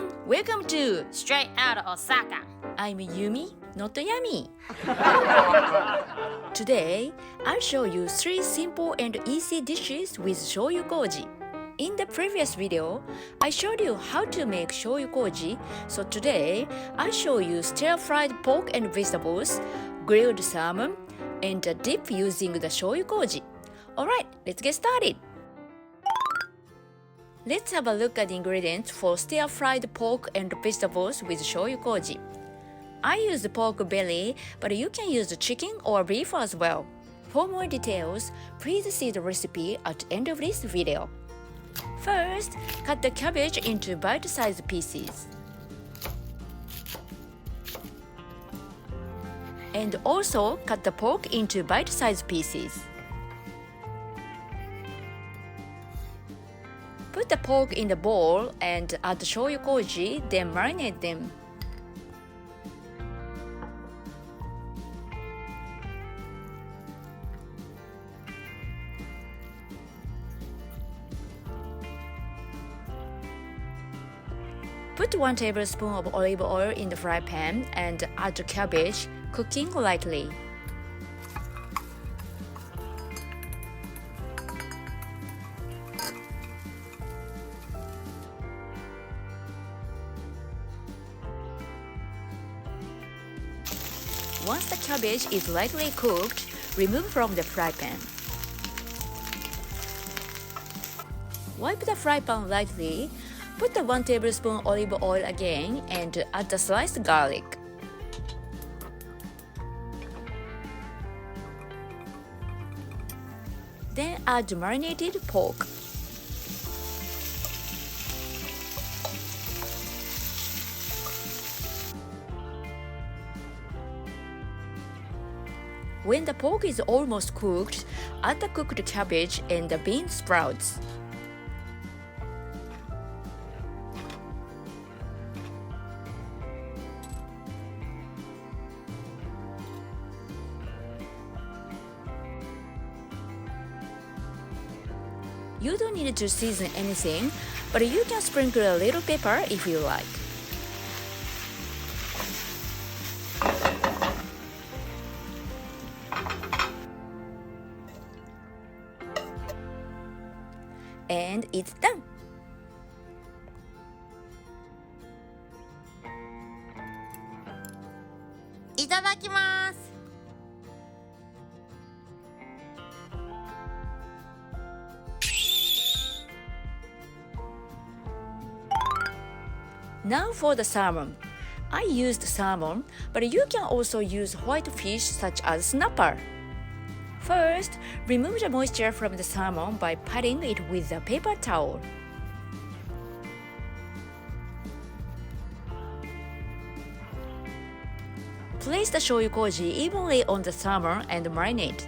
everyone! Welcome to Straight Out Osaka. I'm Yumi, not Yami. Today, I'll show you 3 simple and easy dishes with shoyu koji. In the previous video, I showed you how to make shoyu koji, so today, I'll show you stir-fried pork and vegetables, grilled salmon, and a dip using the shoyu koji. Alright, let's get started! Let's have a look at the ingredients for stir-fried pork and vegetables with shoyu koji. I use the pork belly, but you can use the chicken or beef as well. For more details, please see the recipe at the end of this video. First, cut the cabbage into bite-sized pieces. And also cut the pork into bite-sized pieces. Put the pork in the bowl and add the shoyu koji, then marinate them. Put 1 tablespoon of olive oil in the fry pan and add the cabbage, cooking lightly. Once the cabbage is lightly cooked, remove from the fry pan. Wipe the fry pan lightly, put the 1 tablespoon olive oil again and add the sliced garlic. Then add the marinated pork. When the pork is almost cooked, add the cooked cabbage and the bean sprouts. You don't need to season anything, but you can sprinkle a little pepper if you like. And it's done! Itadakimasu! Now for the salmon. I used salmon, but you can also use white fish such as snapper. First, remove the moisture from the salmon by patting it with a paper towel. Place the shoyu koji evenly on the salmon and marinate.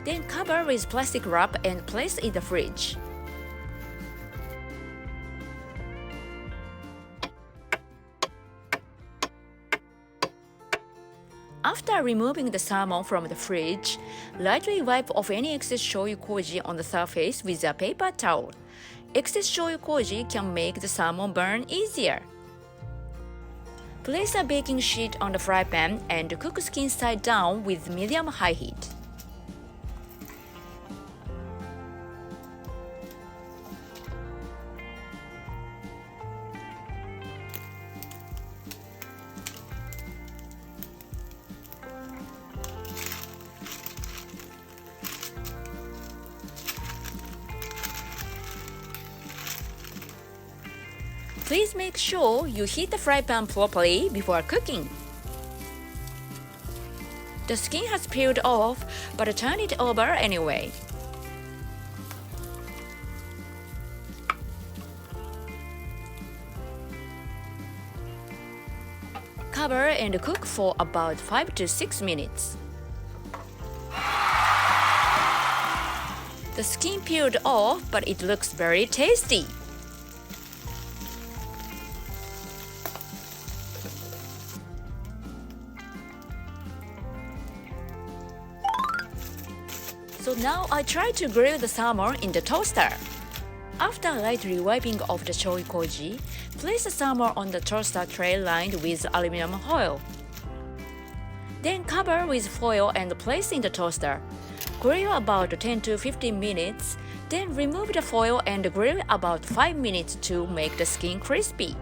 Then cover with plastic wrap and place in the fridge. After removing the salmon from the fridge, lightly wipe off any excess shoyu koji on the surface with a paper towel. Excess shoyu koji can make the salmon burn easier. Place a baking sheet on the fry pan and cook skin side down with medium-high heat. Please make sure you heat the fry pan properly before cooking. The skin has peeled off, but turn it over anyway. Cover and cook for about 5 to 6 minutes. The skin peeled off, but it looks very tasty. So now I try to grill the salmon in the toaster. After lightly wiping off the shoyu koji, place the salmon on the toaster tray lined with aluminum foil. Then cover with foil and place in the toaster. Grill about 10 to 15 minutes, then remove the foil and grill about 5 minutes to make the skin crispy.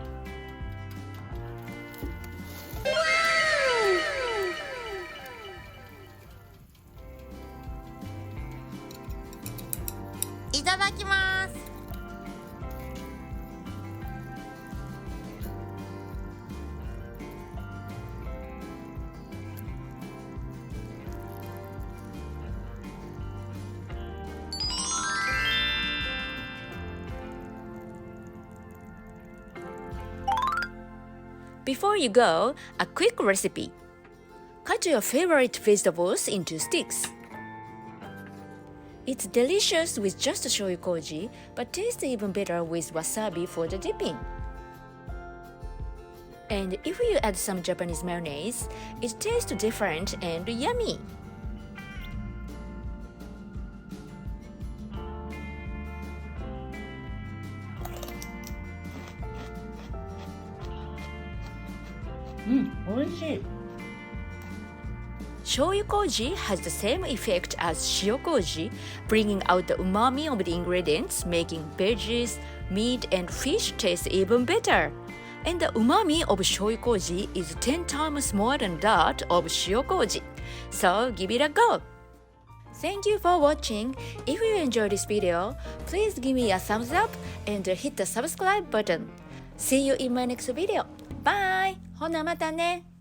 Before you go, a quick recipe. Cut your favorite vegetables into sticks. It's delicious with just shoyu koji, but tastes even better with wasabi for the dipping. And if you add some Japanese mayonnaise, it tastes different and yummy. Shoyu koji has the same effect as shio koji, bringing out the umami of the ingredients, making veggies, meat, and fish taste even better. And the umami of shoyu koji is 10 times more than that of shio koji. So give it a go! Thank you for watching. If you enjoyed this video, please give me a thumbs up and hit the subscribe button. See you in my next video. Bye! ほなまたね!